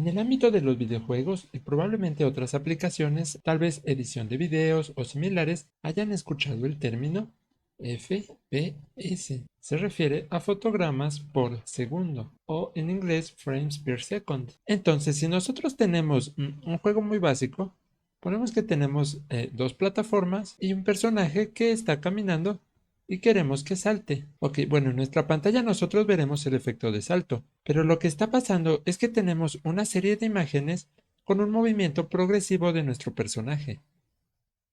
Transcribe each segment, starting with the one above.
En el ámbito de los videojuegos y probablemente otras aplicaciones, tal vez edición de videos o similares, hayan escuchado el término FPS. Se refiere a fotogramas por segundo o en inglés frames per second. Entonces, si nosotros tenemos un juego muy básico, ponemos que tenemos dos plataformas y un personaje que está caminando y queremos que salte. Ok, bueno, en nuestra pantalla nosotros veremos el efecto de salto, pero lo que está pasando es que tenemos una serie de imágenes con un movimiento progresivo de nuestro personaje.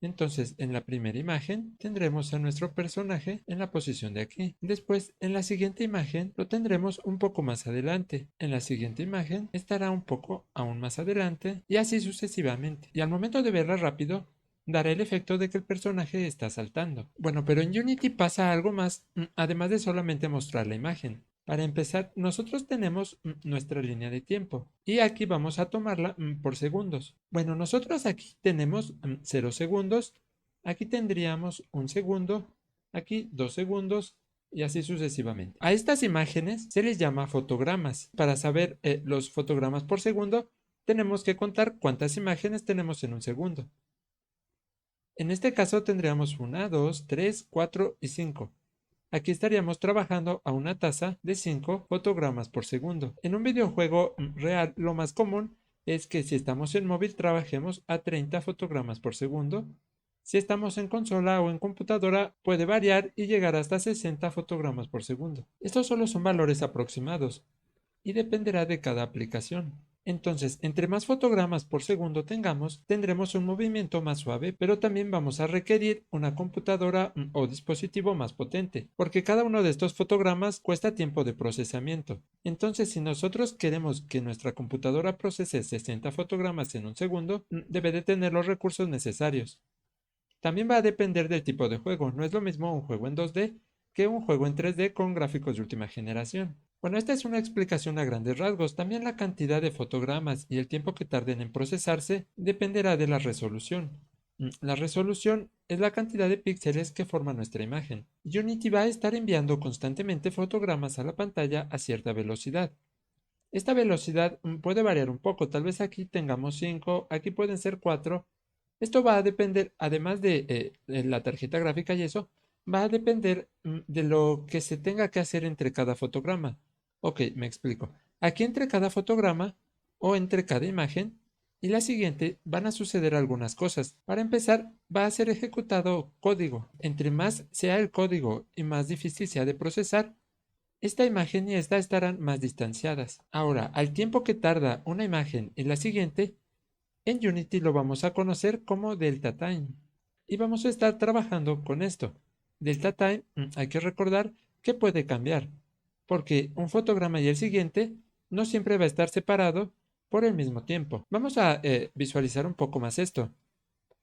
Entonces, en la primera imagen tendremos a nuestro personaje en la posición de aquí. Después, en la siguiente imagen lo tendremos un poco más adelante. En la siguiente imagen estará un poco aún más adelante y así sucesivamente. Y al momento de verla rápido, dará el efecto de que el personaje está saltando. Bueno, pero en Unity pasa algo más, además de solamente mostrar la imagen. Para empezar, nosotros tenemos nuestra línea de tiempo y aquí vamos a tomarla por segundos. Bueno, nosotros aquí tenemos 0 segundos, aquí tendríamos 1 segundo, aquí 2 segundos y así sucesivamente. A estas imágenes se les llama fotogramas. Para saber los fotogramas por segundo, tenemos que contar cuántas imágenes tenemos en un segundo. En este caso tendríamos 1, 2, 3, 4 y 5. Aquí estaríamos trabajando a una tasa de 5 fotogramas por segundo. En un videojuego real, lo más común es que si estamos en móvil trabajemos a 30 fotogramas por segundo. Si estamos en consola o en computadora puede variar y llegar hasta 60 fotogramas por segundo. Estos solo son valores aproximados y dependerá de cada aplicación. Entonces, entre más fotogramas por segundo tengamos, tendremos un movimiento más suave, pero también vamos a requerir una computadora o dispositivo más potente, porque cada uno de estos fotogramas cuesta tiempo de procesamiento. Entonces, si nosotros queremos que nuestra computadora procese 60 fotogramas en un segundo, debe de tener los recursos necesarios. También va a depender del tipo de juego. No es lo mismo un juego en 2D que un juego en 3D con gráficos de última generación. Bueno, esta es una explicación a grandes rasgos. También la cantidad de fotogramas y el tiempo que tarden en procesarse dependerá de la resolución. La resolución es la cantidad de píxeles que forma nuestra imagen. Unity va a estar enviando constantemente fotogramas a la pantalla a cierta velocidad. Esta velocidad puede variar un poco. Tal vez aquí tengamos 5, aquí pueden ser 4. Esto va a depender, además de la tarjeta gráfica y eso, va a depender de lo que se tenga que hacer entre cada fotograma. Ok, me explico. Aquí entre cada fotograma o entre cada imagen y la siguiente van a suceder algunas cosas. Para empezar, va a ser ejecutado código. Entre más sea el código y más difícil sea de procesar, esta imagen y esta estarán más distanciadas. Ahora, al tiempo que tarda una imagen y la siguiente, en Unity lo vamos a conocer como Delta Time. Y vamos a estar trabajando con esto. Delta Time, hay que recordar que puede cambiar, porque un fotograma y el siguiente no siempre va a estar separado por el mismo tiempo. Vamos a visualizar un poco más esto.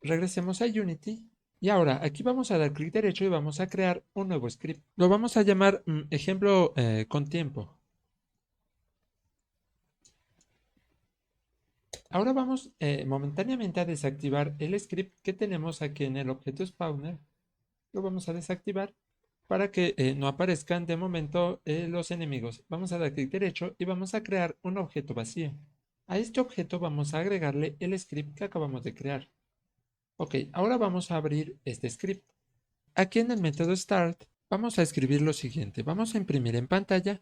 Regresemos a Unity y ahora aquí vamos a dar clic derecho y vamos a crear un nuevo script. Lo vamos a llamar ejemplo con tiempo. Ahora vamos momentáneamente a desactivar el script que tenemos aquí en el objeto spawner. Lo vamos a desactivar para que no aparezcan de momento los enemigos. Vamos a dar clic derecho y vamos a crear un objeto vacío. A este objeto vamos a agregarle el script que acabamos de crear. Ok, ahora vamos a abrir este script. Aquí en el método start vamos a escribir lo siguiente. Vamos a imprimir en pantalla.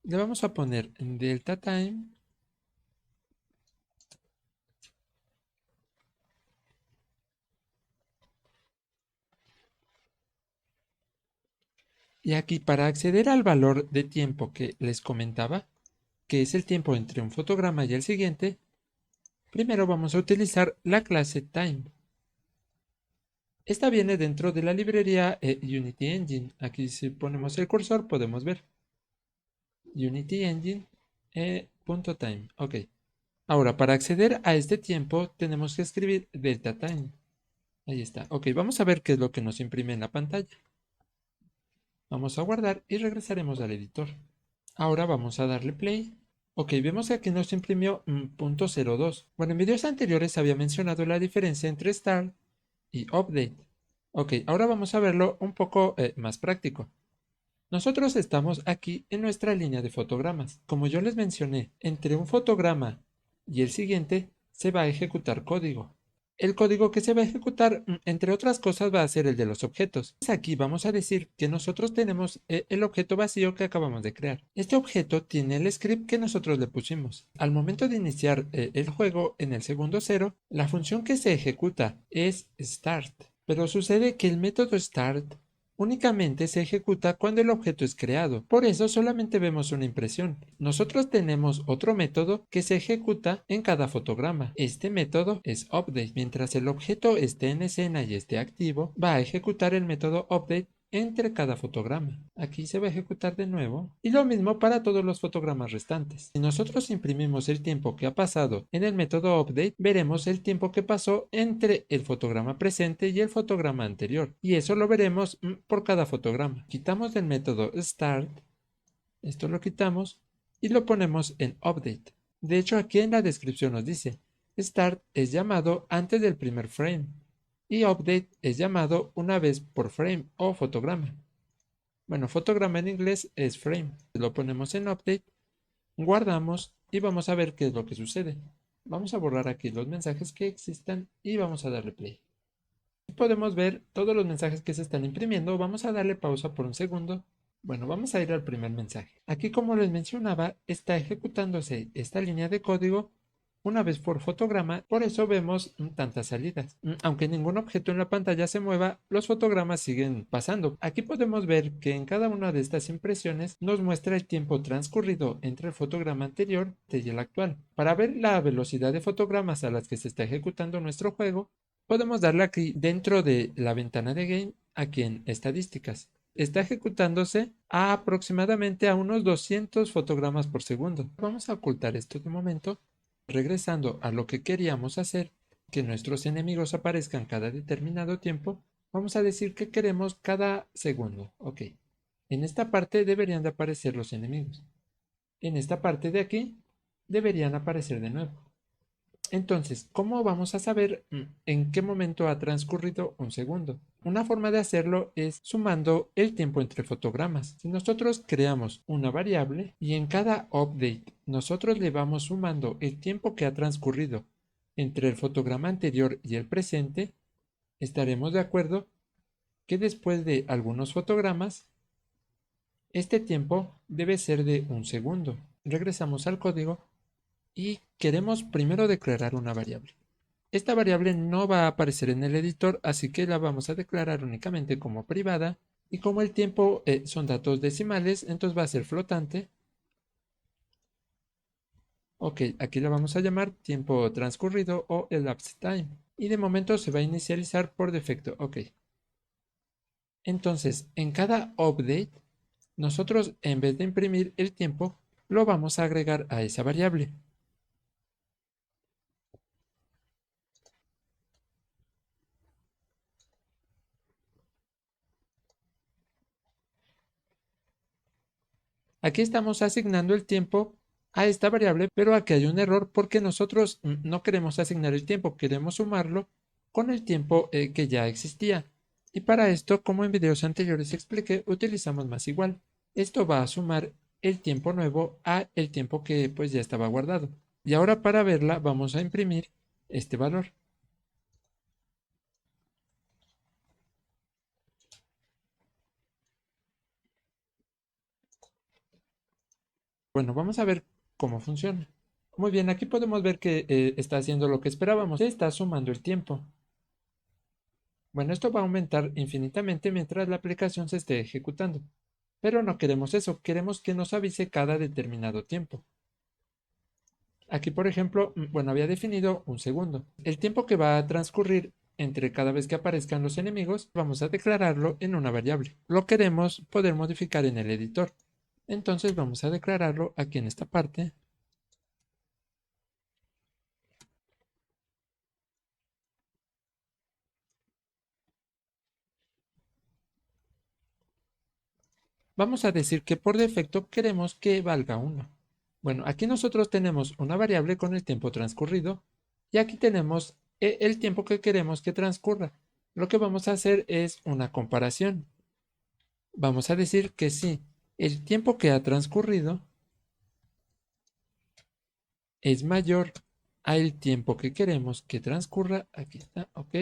Le vamos a poner delta time. Y aquí para acceder al valor de tiempo que les comentaba, que es el tiempo entre un fotograma y el siguiente, primero vamos a utilizar la clase time. Esta viene dentro de la librería Unity Engine. Aquí si ponemos el cursor podemos ver Unity Engine .time. Ok. Ahora para acceder a este tiempo tenemos que escribir delta time. Ahí está. Ok, vamos a ver qué es lo que nos imprime en la pantalla. Vamos a guardar y regresaremos al editor. Ahora vamos a darle play. Ok, vemos que aquí nos imprimió .02. Bueno, en videos anteriores había mencionado la diferencia entre start y update. Ok, ahora vamos a verlo un poco más práctico. Nosotros estamos aquí en nuestra línea de fotogramas. Como yo les mencioné, entre un fotograma y el siguiente se va a ejecutar código. El código que se va a ejecutar, entre otras cosas, va a ser el de los objetos. Aquí vamos a decir que nosotros tenemos el objeto vacío que acabamos de crear. Este objeto tiene el script que nosotros le pusimos. Al momento de iniciar el juego en el segundo cero, la función que se ejecuta es start. Pero sucede que el método start únicamente se ejecuta cuando el objeto es creado. Por eso solamente vemos una impresión. Nosotros tenemos otro método que se ejecuta en cada fotograma. Este método es update. Mientras el objeto esté en escena y esté activo, va a ejecutar el método update entre cada fotograma. Aquí se va a ejecutar de nuevo. Y lo mismo para todos los fotogramas restantes. Si nosotros imprimimos el tiempo que ha pasado en el método update, veremos el tiempo que pasó entre el fotograma presente y el fotograma anterior. Y eso lo veremos por cada fotograma. Quitamos del método start. Esto lo quitamos y lo ponemos en update. De hecho, aquí en la descripción nos dice, start es llamado antes del primer frame y update es llamado una vez por frame o fotograma. Bueno, fotograma en inglés es frame. Lo ponemos en update, guardamos y vamos a ver qué es lo que sucede. Vamos a borrar aquí los mensajes que existan y vamos a darle play. Podemos ver todos los mensajes que se están imprimiendo. Vamos a darle pausa por un segundo. Bueno, vamos a ir al primer mensaje. Aquí, como les mencionaba, está ejecutándose esta línea de código una vez por fotograma, por eso vemos tantas salidas. Aunque ningún objeto en la pantalla se mueva, los fotogramas siguen pasando. Aquí podemos ver que en cada una de estas impresiones nos muestra el tiempo transcurrido entre el fotograma anterior y el actual. Para ver la velocidad de fotogramas a las que se está ejecutando nuestro juego, podemos darle aquí dentro de la ventana de Game, aquí en Estadísticas. Está ejecutándose a aproximadamente a unos 200 fotogramas por segundo. Vamos a ocultar esto de momento. Regresando a lo que queríamos hacer, que nuestros enemigos aparezcan cada determinado tiempo, vamos a decir que queremos cada segundo. Ok. En esta parte deberían de aparecer los enemigos. En esta parte de aquí deberían aparecer de nuevo. Entonces, ¿cómo vamos a saber en qué momento ha transcurrido un segundo? Una forma de hacerlo es sumando el tiempo entre fotogramas. Si nosotros creamos una variable y en cada update nosotros le vamos sumando el tiempo que ha transcurrido entre el fotograma anterior y el presente, estaremos de acuerdo que después de algunos fotogramas, este tiempo debe ser de un segundo. Regresamos al código y queremos primero declarar una variable. Esta variable no va a aparecer en el editor, así que la vamos a declarar únicamente como privada. Y como el tiempo son datos decimales, entonces va a ser flotante. Ok, aquí la vamos a llamar tiempo transcurrido o elapsed time. Y de momento se va a inicializar por defecto. Ok. Entonces, en cada update, nosotros en vez de imprimir el tiempo, lo vamos a agregar a esa variable. Aquí estamos asignando el tiempo a esta variable, pero aquí hay un error porque nosotros no queremos asignar el tiempo, queremos sumarlo con el tiempo que ya existía. Y para esto, como en videos anteriores expliqué, utilizamos más igual. Esto va a sumar el tiempo nuevo a el tiempo que pues ya estaba guardado. Y ahora para verla vamos a imprimir este valor. Bueno, vamos a ver cómo funciona. Muy bien, aquí podemos ver que está haciendo lo que esperábamos. Se está sumando el tiempo. Bueno, esto va a aumentar infinitamente mientras la aplicación se esté ejecutando. Pero no queremos eso, queremos que nos avise cada determinado tiempo. Aquí, por ejemplo, bueno, había definido un segundo. El tiempo que va a transcurrir entre cada vez que aparezcan los enemigos, vamos a declararlo en una variable. Lo queremos poder modificar en el editor. Entonces vamos a declararlo aquí en esta parte. Vamos a decir que por defecto queremos que valga 1. Bueno, aquí nosotros tenemos una variable con el tiempo transcurrido y aquí tenemos el tiempo que queremos que transcurra. Lo que vamos a hacer es una comparación. Vamos a decir que si el tiempo que ha transcurrido es mayor al tiempo que queremos que transcurra. Aquí está, ok.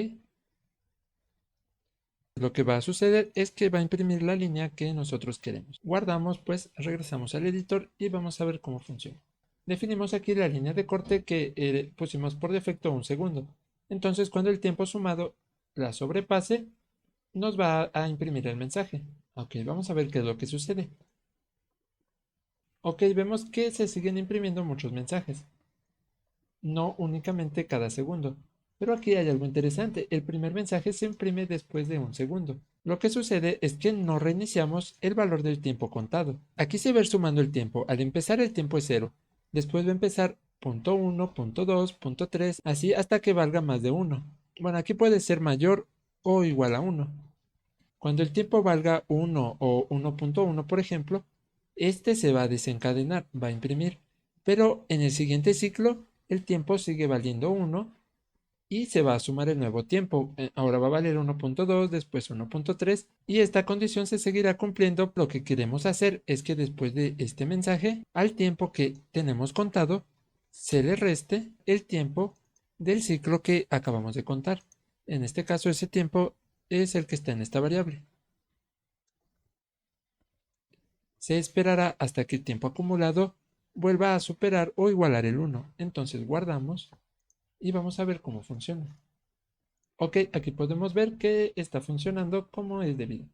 Lo que va a suceder es que va a imprimir la línea que nosotros queremos. Guardamos, pues regresamos al editor y vamos a ver cómo funciona. Definimos aquí la línea de corte que pusimos por defecto 1 segundo. Entonces, cuando el tiempo sumado la sobrepase, nos va a imprimir el mensaje. Ok, vamos a ver qué es lo que sucede. Ok, vemos que se siguen imprimiendo muchos mensajes, no únicamente cada segundo. Pero aquí hay algo interesante, el primer mensaje se imprime después de 1 segundo. Lo que sucede es que no reiniciamos el valor del tiempo contado. Aquí se va a ir sumando el tiempo, al empezar el tiempo es 0, después va a empezar punto 1, punto 2, punto 3, así hasta que valga más de 1. Bueno, aquí puede ser mayor o igual a 1. Cuando el tiempo valga 1 o 1.1, por ejemplo, este se va a desencadenar, va a imprimir, pero en el siguiente ciclo el tiempo sigue valiendo 1 y se va a sumar el nuevo tiempo. Ahora va a valer 1.2, después 1.3 y esta condición se seguirá cumpliendo. Lo que queremos hacer es que después de este mensaje, al tiempo que tenemos contado, se le reste el tiempo del ciclo que acabamos de contar. En este caso, ese tiempo es el que está en esta variable. Se esperará hasta que el tiempo acumulado vuelva a superar o igualar el 1. Entonces guardamos y vamos a ver cómo funciona. Ok, aquí podemos ver que está funcionando como es debido.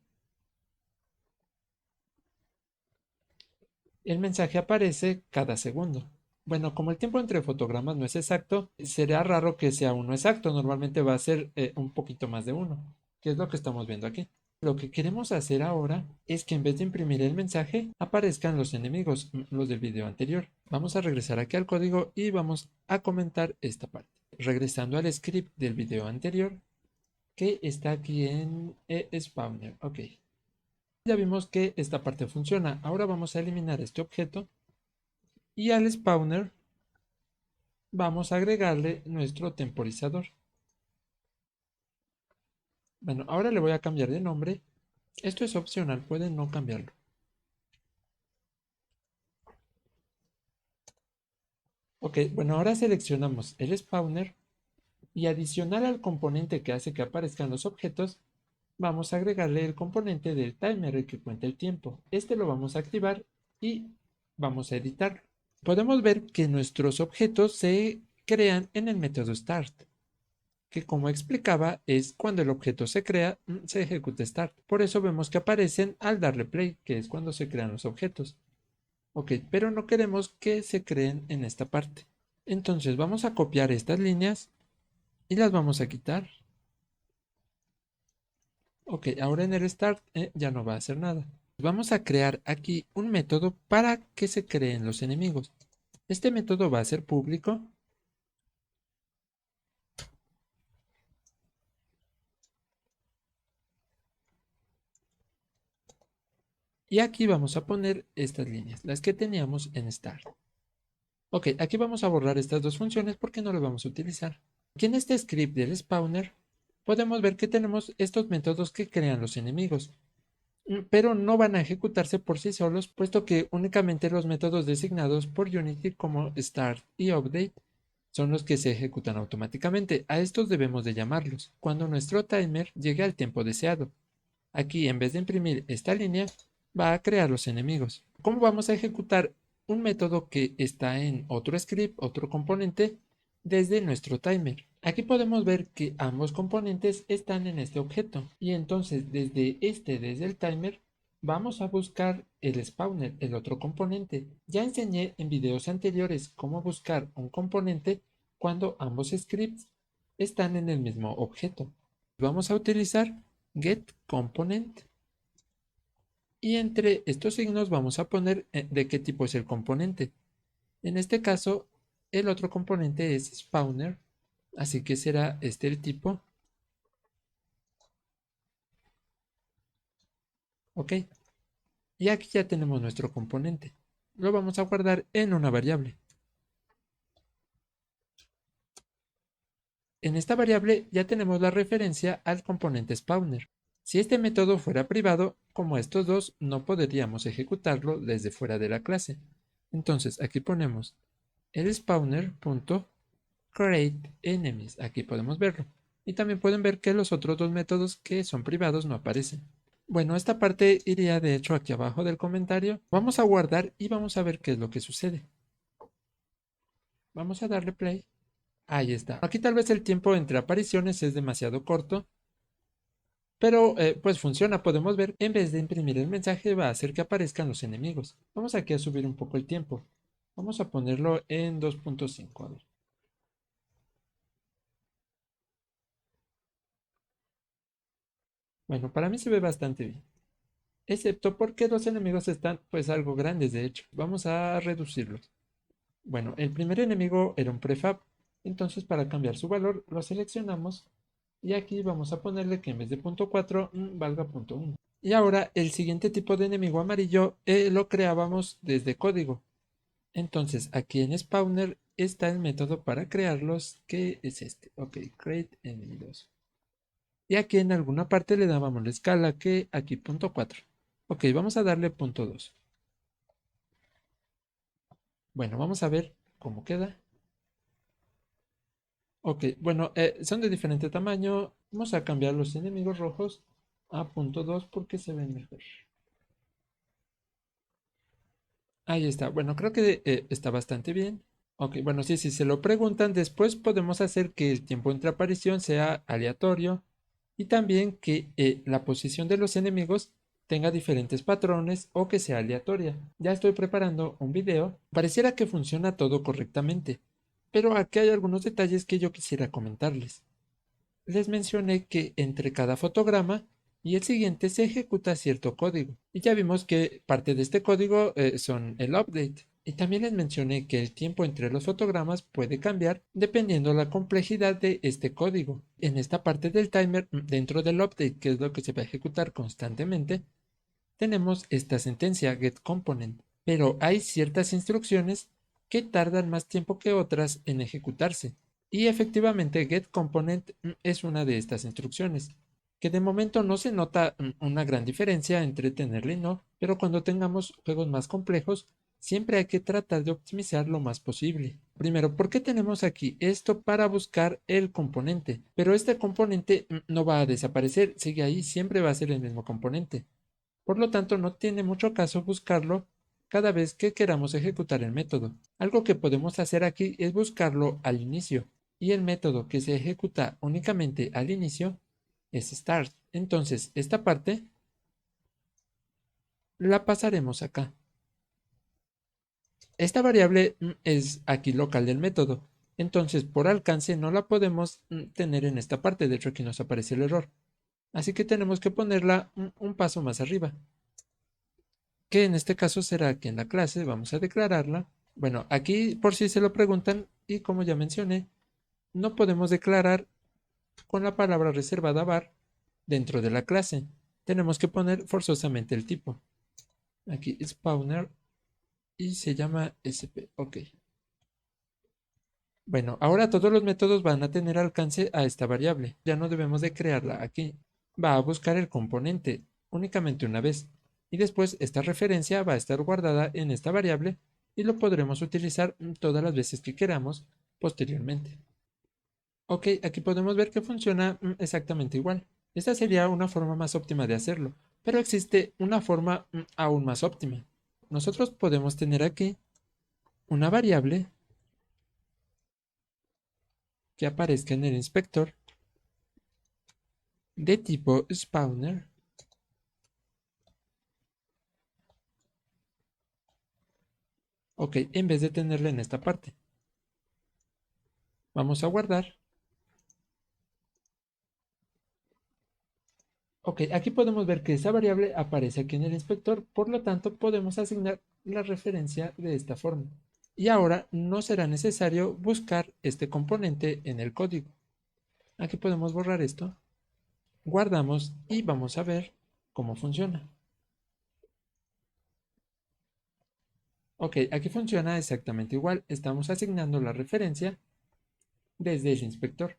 El mensaje aparece cada segundo. Bueno, como el tiempo entre fotogramas no es exacto, será raro que sea uno exacto. Normalmente va a ser un poquito más de uno, que es lo que estamos viendo aquí. Lo que queremos hacer ahora es que en vez de imprimir el mensaje, aparezcan los enemigos, los del video anterior. Vamos a regresar aquí al código y vamos a comentar esta parte. Regresando al script del video anterior, que está aquí en Spawner. Ok. Ya vimos que esta parte funciona. Ahora vamos a eliminar este objeto y al spawner vamos a agregarle nuestro temporizador. Bueno, ahora le voy a cambiar de nombre. Esto es opcional, pueden no cambiarlo. Ok, bueno, ahora seleccionamos el spawner y adicional al componente que hace que aparezcan los objetos, vamos a agregarle el componente del timer, el que cuenta el tiempo. Este lo vamos a activar y vamos a editarlo. Podemos ver que nuestros objetos se crean en el método start, que como explicaba es cuando el objeto se crea, se ejecuta start. Por eso vemos que aparecen al darle play, que es cuando se crean los objetos. Ok, pero no queremos que se creen en esta parte. Entonces vamos a copiar estas líneas y las vamos a quitar. Ok, ahora en el start ya no va a hacer nada. Vamos a crear aquí un método para que se creen los enemigos. Este método va a ser público. Y aquí vamos a poner estas líneas, las que teníamos en start. Ok, aquí vamos a borrar estas dos funciones porque no las vamos a utilizar. Aquí en este script del spawner podemos ver que tenemos estos métodos que crean los enemigos, pero no van a ejecutarse por sí solos, puesto que únicamente los métodos designados por Unity como start y update son los que se ejecutan automáticamente. A estos debemos de llamarlos cuando nuestro timer llegue al tiempo deseado. Aquí, en vez de imprimir esta línea, va a crear los enemigos. ¿Cómo vamos a ejecutar un método que está en otro script, otro componente, desde nuestro timer? Aquí podemos ver que ambos componentes están en este objeto. Y entonces, desde el timer, vamos a buscar el spawner, el otro componente. Ya enseñé en videos anteriores cómo buscar un componente cuando ambos scripts están en el mismo objeto. Vamos a utilizar getComponent y entre estos signos vamos a poner de qué tipo es el componente. En este caso, el otro componente es spawner, así que será este el tipo. Ok, y aquí ya tenemos nuestro componente. Lo vamos a guardar en una variable. En esta variable ya tenemos la referencia al componente spawner. Si este método fuera privado, como estos dos, no podríamos ejecutarlo desde fuera de la clase. Entonces aquí ponemos el spawner create enemies. Aquí podemos verlo. Y también pueden ver que los otros dos métodos que son privados no aparecen. Bueno, esta parte iría de hecho aquí abajo del comentario. Vamos a guardar y vamos a ver qué es lo que sucede. Vamos a darle play. Ahí está. Aquí tal vez el tiempo entre apariciones es demasiado corto, pero pues funciona. Podemos ver, en vez de imprimir el mensaje, va a hacer que aparezcan los enemigos. Vamos aquí a subir un poco el tiempo. Vamos a ponerlo en 2.5. A ver. Bueno, para mí se ve bastante bien. Excepto porque los enemigos están pues algo grandes de hecho. Vamos a reducirlos. Bueno, el primer enemigo era un prefab. Entonces para cambiar su valor lo seleccionamos y aquí vamos a ponerle que en vez de .4 valga .1. Y ahora el siguiente tipo de enemigo amarillo lo creábamos desde código. Entonces aquí en Spawner está el método para crearlos, que es este. Ok, create enemy 2. Y aquí en alguna parte le dábamos la escala, que aquí .4. Ok, vamos a darle .2. Bueno, vamos a ver cómo queda. Ok, bueno, son de diferente tamaño. Vamos a cambiar los enemigos rojos a .2 porque se ven mejor. Ahí está. Bueno, creo que está bastante bien. Ok, bueno, sí, si se lo preguntan, después podemos hacer que el tiempo entre aparición sea aleatorio y también que la posición de los enemigos tenga diferentes patrones o que sea aleatoria. Ya estoy preparando un video. Pareciera que funciona todo correctamente, pero aquí hay algunos detalles que yo quisiera comentarles. Les mencioné que entre cada fotograma y el siguiente se ejecuta cierto código. Y ya vimos que parte de este código son el update. Y también les mencioné que el tiempo entre los fotogramas puede cambiar dependiendo la complejidad de este código. En esta parte del timer, dentro del update, que es lo que se va a ejecutar constantemente, tenemos esta sentencia getComponent. Pero hay ciertas instrucciones que tardan más tiempo que otras en ejecutarse. Y efectivamente getComponent es una de estas instrucciones, que de momento no se nota una gran diferencia entre tenerla y no, pero cuando tengamos juegos más complejos, siempre hay que tratar de optimizar lo más posible. Primero, ¿por qué tenemos aquí esto para buscar el componente? Pero este componente no va a desaparecer, sigue ahí, siempre va a ser el mismo componente. Por lo tanto, no tiene mucho caso buscarlo cada vez que queramos ejecutar el método. Algo que podemos hacer aquí es buscarlo al inicio, y el método que se ejecuta únicamente al inicio es start. Entonces, esta parte la pasaremos acá. Esta variable es aquí local del método, entonces por alcance no la podemos tener en esta parte, de hecho aquí nos aparece el error. Así que tenemos que ponerla un paso más arriba, que en este caso será que en la clase vamos a declararla. Bueno, aquí por si se lo preguntan y como ya mencioné, no podemos declarar con la palabra reservada var dentro de la clase. Tenemos que poner forzosamente el tipo. Aquí spawner y se llama sp. Ok. Bueno, ahora todos los métodos van a tener alcance a esta variable. Ya no debemos de crearla aquí. Va a buscar el componente únicamente una vez. Y después esta referencia va a estar guardada en esta variable y lo podremos utilizar todas las veces que queramos posteriormente. Ok, aquí podemos ver que funciona exactamente igual. Esta sería una forma más óptima de hacerlo, pero existe una forma aún más óptima. Nosotros podemos tener aquí una variable que aparezca en el inspector de tipo spawner. Ok, en vez de tenerla en esta parte. Vamos a guardar. Ok, aquí podemos ver que esa variable aparece aquí en el inspector, por lo tanto podemos asignar la referencia de esta forma. Y ahora no será necesario buscar este componente en el código. Aquí podemos borrar esto, guardamos y vamos a ver cómo funciona. Ok, aquí funciona exactamente igual. Estamos asignando la referencia desde el inspector.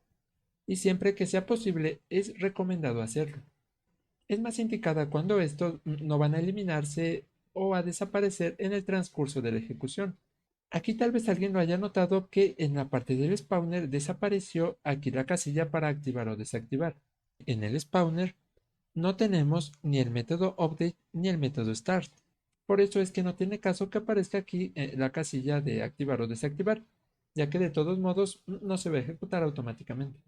Y siempre que sea posible es recomendado hacerlo. Es más indicada cuando estos no van a eliminarse o a desaparecer en el transcurso de la ejecución. Aquí tal vez alguien lo haya notado que en la parte del spawner desapareció aquí la casilla para activar o desactivar. En el spawner no tenemos ni el método update ni el método start. Por eso es que no tiene caso que aparezca aquí la casilla de activar o desactivar, ya que de todos modos no se va a ejecutar automáticamente.